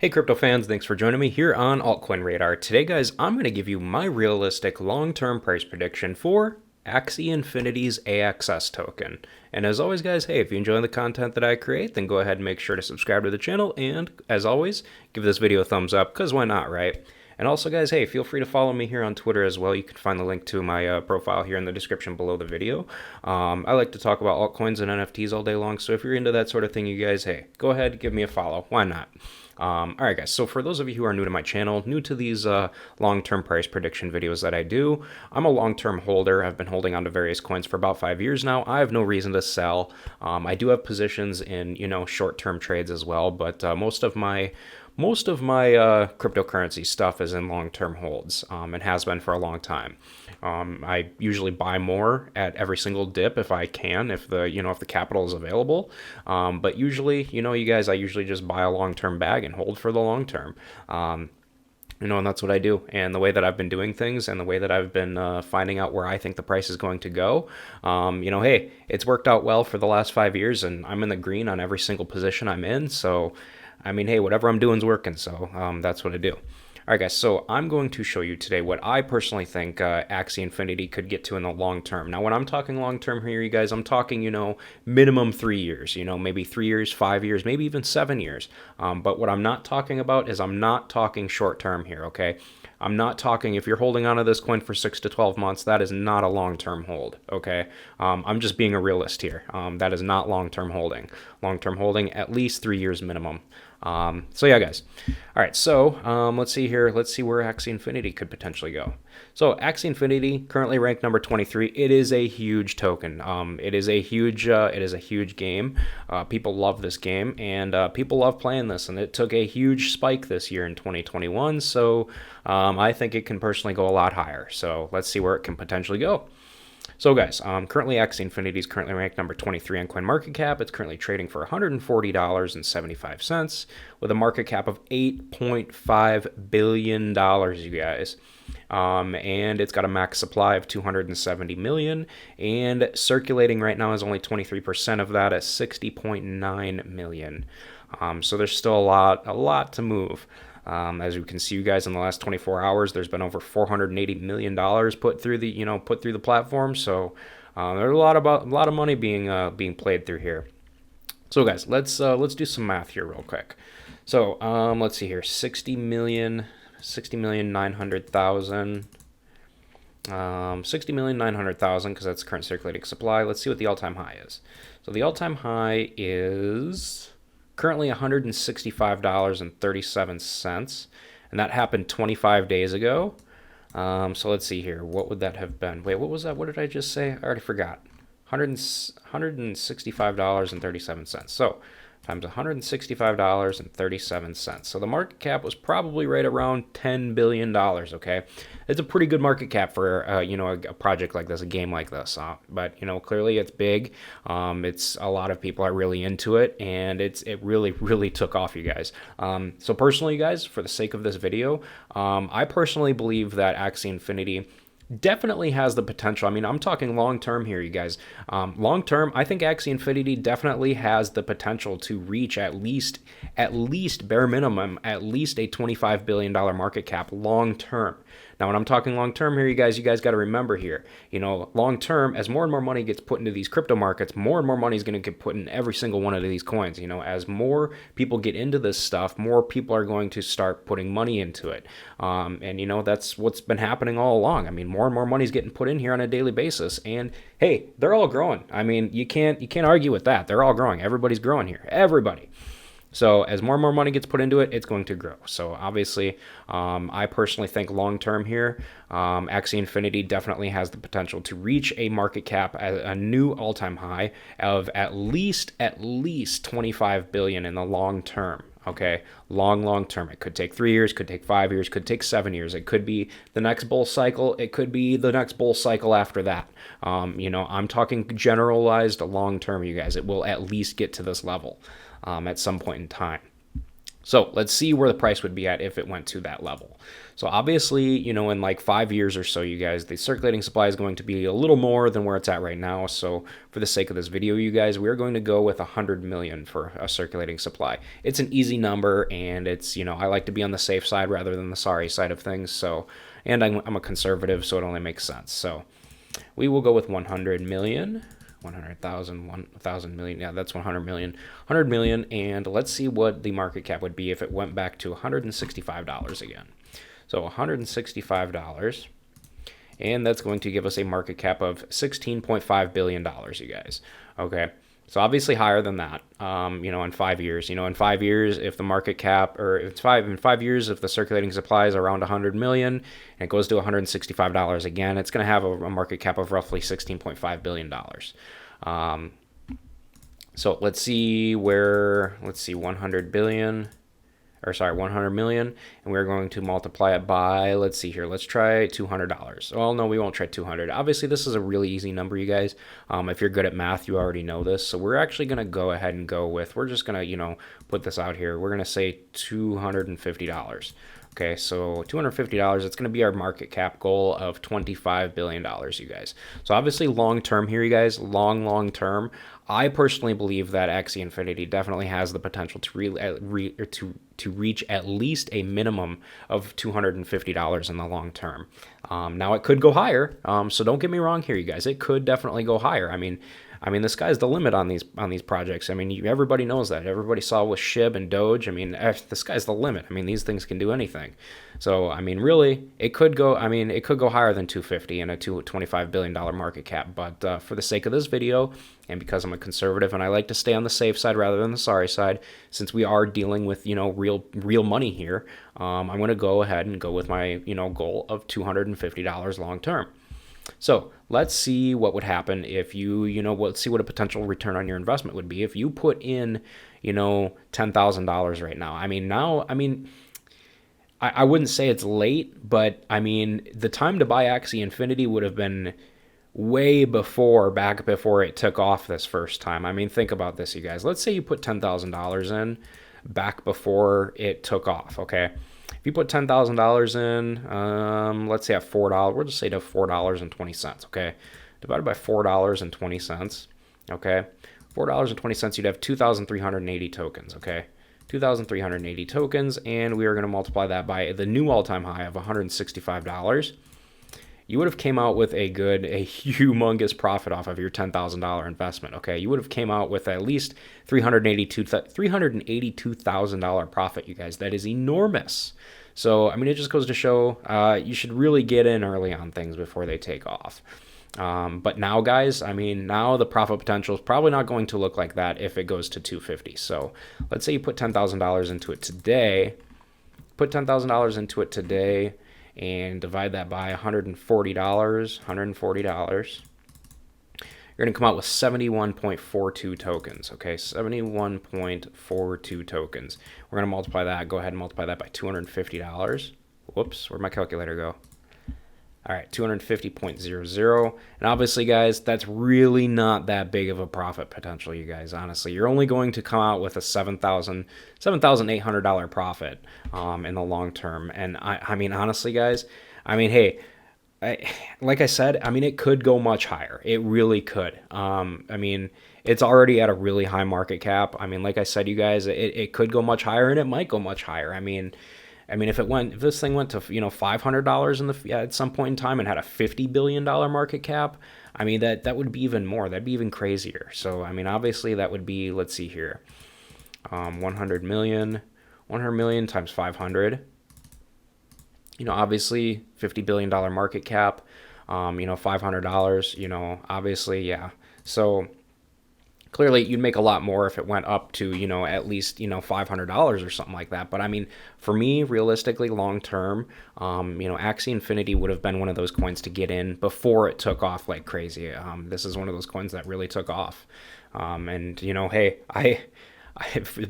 Hey crypto fans, thanks for joining me here on Altcoin Radar. Today guys, I'm going to give you my realistic long-term price prediction for Axie Infinity's AXS token. And as always guys, hey, if you enjoy the content that I create, then go ahead and make sure to subscribe to the channel, and as always, give this video a thumbs up, because why not, right? And also guys, hey, feel free to follow me here on Twitter as well. You can find the link to my profile here in the description below the video. I like to talk about altcoins and NFTs all day long, so if you're into that sort of thing, you guys, hey, go ahead, give me a follow. Why not? Alright guys, so for those of you who are new to my channel, new to these long-term price prediction videos that I do, I'm a long-term holder. I've been holding on to various coins for about 5 years now. I have no reason to sell. I do have positions in, short-term trades as well, but most of my cryptocurrency stuff is in long-term holds, and has been for a long time. I usually buy more at every single dip if I can, if the capital is available. But usually, you guys, I usually just buy a long-term bag and hold for the long term. And that's what I do. And the way that I've been doing things, and the way that I've been finding out where I think the price is going to go, hey, it's worked out well for the last 5 years, and I'm in the green on every single position I'm in. So I mean, hey, whatever I'm doing is working, so that's what I do. All right, guys, so I'm going to show you today what I personally think Axie Infinity could get to in the long term. Now, when I'm talking long term here, you guys, I'm talking, minimum 3 years, maybe 3 years, 5 years, maybe even 7 years. But what I'm not talking about is I'm not talking short term here, okay? I'm not talking, if you're holding onto this coin for 6 to 12 months, that is not a long-term hold, okay? I'm just being a realist here. That is not long-term holding. Long-term holding, at least 3 years minimum. So yeah, guys. All right, so let's see here. Let's see where Axie Infinity could potentially go. So Axie Infinity, currently ranked number 23. It is a huge token. It is a huge game. People love this game, and people love playing this. And it took a huge spike this year in 2021. So I think it can personally go a lot higher. So let's see where it can potentially go. So guys, currently Axie Infinity is currently ranked number 23 on CoinMarketCap. It's currently trading for $140.75 with a market cap of $8.5 billion, you guys. And it's got a max supply of 270 million, and circulating right now is only 23% of that at 60.9 million. So there's still a lot to move. As you can see, you guys, in the last 24 hours, there's been over $480 million put through the platform. So there's a lot of money being played through here. So guys, let's do some math here real quick. So let's see here, 60,900,000. 60,900,000, because that's current circulating supply. Let's see what the all-time high is. So the all-time high is currently $165.37, and that happened 25 days ago. So let's see here. What would that have been? Wait, what was that? What did I just say? I already forgot. $165.37. So times $165.37. So the market cap was probably right around $10 billion, okay? It's a pretty good market cap for, a project like this, a game like this. But, clearly it's big. It's a lot of people are really into it, and it really, really took off, you guys. So personally, you guys, for the sake of this video, I personally believe that Axie Infinity definitely has the potential. I mean, I'm talking long term here, you guys. Long term, I think Axie Infinity definitely has the potential to reach at least bare minimum, at least a $25 billion market cap long term. Now, when I'm talking long term here, you guys got to remember here, long term, as more and more money gets put into these crypto markets, more and more money is going to get put in every single one of these coins. As more people get into this stuff, more people are going to start putting money into it. And that's what's been happening all along. I mean, more and more money is getting put in here on a daily basis, and hey, they're all growing. I mean, you can't argue with that. They're all growing. Everybody's growing here. Everybody. So as more and more money gets put into it, it's going to grow. So obviously, I personally think long term here, Axie Infinity definitely has the potential to reach a market cap at a new all-time high of at least 25 billion in the long term. Okay, long term. It could take 3 years, could take 5 years, could take 7 years. It could be the next bull cycle. It could be the next bull cycle after that. I'm talking generalized long term, you guys. It will at least get to this level at some point in time. So let's see where the price would be at if it went to that level. So obviously, you know, in like 5 years or so, you guys, the circulating supply is going to be a little more than where it's at right now. So for the sake of this video, you guys, we're going to go with 100 million for a circulating supply. It's an easy number, and it's, you know, I like to be on the safe side rather than the sorry side of things. So, and I'm a conservative, so it only makes sense. So we will go with 100 million. 100,000, 1,000 million. Yeah, that's 100 million. 100 million, and let's see what the market cap would be if it went back to $165 again. So $165, and that's going to give us a market cap of $16.5 billion, you guys. Okay, so obviously higher than that, you know, in 5 years. You know, in 5 years, if the market cap, or if it's in 5 years, if the circulating supply is around 100 million and it goes to $165 again, it's going to have a market cap of roughly $16.5 billion. So let's see 100 billion, or sorry, 100 million, and we're going to multiply it by, let's see here, let's try $200. Well, no, we won't try 200. Obviously, this is a really easy number, you guys. If you're good at math, you already know this. So we're actually going to go ahead and go with, we're just going to, you know, put this out here. We're going to say $250. Okay, so $250, it's going to be our market cap goal of $25 billion, you guys. So obviously long term here, you guys, long term, I personally believe that XE Infinity definitely has the potential to reach at least a minimum of $250 in the long term. Now it could go higher, so don't get me wrong here, you guys. It could definitely go higher. I mean, the sky's the limit on these projects. I mean, everybody knows that. Everybody saw with SHIB and Doge. I mean, the sky's the limit. I mean, these things can do anything. So, I mean, really, it could go. I mean, it could go higher than 250 and a $25 billion market cap. But for the sake of this video, and because I'm a conservative and I like to stay on the safe side rather than the sorry side, since we are dealing with, you know, real money here, I'm going to go ahead and go with my, you know, goal of $250 long term. So let's see what would happen if let's see what a potential return on your investment would be if you put in, you know, $10,000 right now. I wouldn't say it's late, but I mean, the time to buy XE Infinity would have been way back before it took off this first time. I mean, think about this, you guys. Let's say you put $10,000 in back before it took off, okay? If you put $10,000 in, let's say at $4, we'll just say to $4.20, okay? Divided by $4.20, okay? $4.20, you'd have 2,380 tokens, okay? 2,380 tokens, and we are going to multiply that by the new all-time high of $165. You would have came out with a humongous profit off of your $10,000 investment, okay? You would have came out with at least $382,000 profit, you guys. That is enormous. So, I mean, it just goes to show you should really get in early on things before they take off. But now, guys, I mean, now the profit potential is probably not going to look like that if it goes to 250. So let's say you put $10,000 into it today. Put $10,000 into it today and divide that by $140. You're going to come out with 71.42 tokens, okay? 71.42 tokens. We're going to multiply that. Go ahead and multiply that by $250. Whoops, where'd my calculator go? All right, 250.00. And obviously, guys, that's really not that big of a profit potential, you guys, honestly. You're only going to come out with a $7,800 profit in the long term. And I mean, honestly, guys, I mean, hey, like I said, I mean, it could go much higher. It really could. I mean, it's already at a really high market cap. I mean, like I said, you guys, it could go much higher, and it might go much higher. I mean, if this thing went to, you know, $500 at some point in time and had a $50 billion market cap, I mean, that would be even more. That'd be even crazier. So, I mean, obviously that would be, let's see here, 100 million times 500. You know, obviously $50 billion market cap, you know, $500, you know, obviously, yeah. So clearly you'd make a lot more if it went up to, you know, at least, you know, $500 or something like that. But I mean, for me, realistically, long term, you know, XE Infinity would have been one of those coins to get in before it took off like crazy. This is one of those coins that really took off. And you know, hey,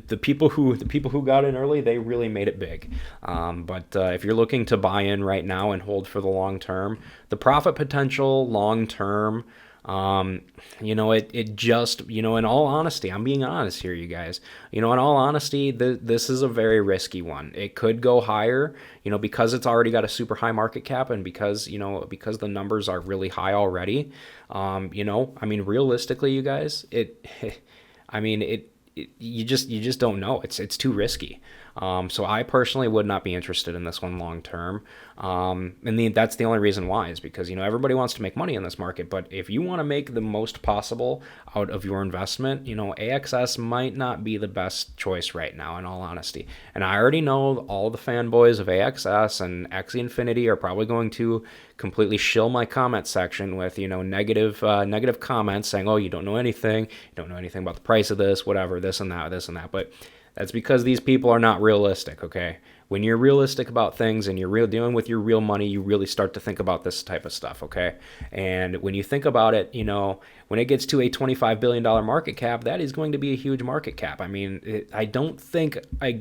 the people who got in early, they really made it big. But if you're looking to buy in right now and hold for the long term, the profit potential long term, It just, in all honesty, I'm being honest here, you guys. In all honesty, this is a very risky one. It could go higher, because it's already got a super high market cap, and because the numbers are really high already. Realistically, you guys, you just don't know. It's too risky. So I personally would not be interested in this one long term. That's the only reason why, is because everybody wants to make money in this market. But if you want to make the most possible out of your investment, AXS might not be the best choice right now, in all honesty. And I already know all the fanboys of AXS and XE Infinity are probably going to completely shill my comment section with negative comments saying, oh, you don't know anything, about the price of this, whatever, this and that. But that's because these people are not realistic. Okay, when you're realistic about things and you're dealing with your real money, you really start to think about this type of stuff. Okay, and when you think about it, when it gets to a $25 billion market cap, that is going to be a huge market cap. I don't think a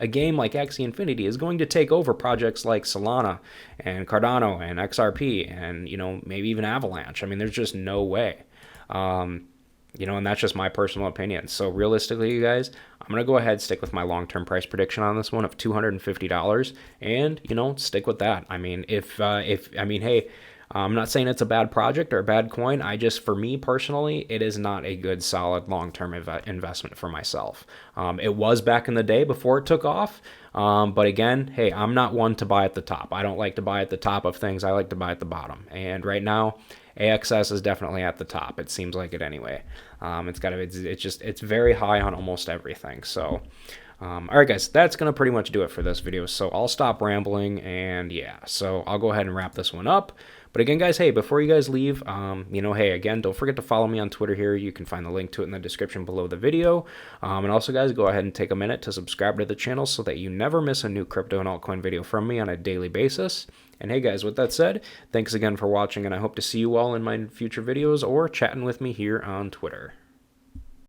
game like Axie Infinity is going to take over projects like Solana and Cardano and XRP and maybe even Avalanche. There's just no way. And that's just my personal opinion. So realistically, you guys, I'm going to go ahead and stick with my long-term price prediction on this one of $250 and, stick with that. Hey, I'm not saying it's a bad project or a bad coin. For me personally, it is not a good, solid, long-term investment for myself. It was back in the day before it took off. But again, hey, I'm not one to buy at the top. I don't like to buy at the top of things. I like to buy at the bottom. And right now, AXS is definitely at the top. It seems like it anyway. It's very high on almost everything. So, all right, guys, that's going to pretty much do it for this video. So I'll stop rambling, and yeah, so I'll go ahead and wrap this one up. But again, guys, hey, before you guys leave, hey, again, don't forget to follow me on Twitter here. You can find the link to it in the description below the video. And also, guys, go ahead and take a minute to subscribe to the channel so that you never miss a new crypto and altcoin video from me on a daily basis. And hey, guys, with that said, thanks again for watching, and I hope to see you all in my future videos or chatting with me here on Twitter.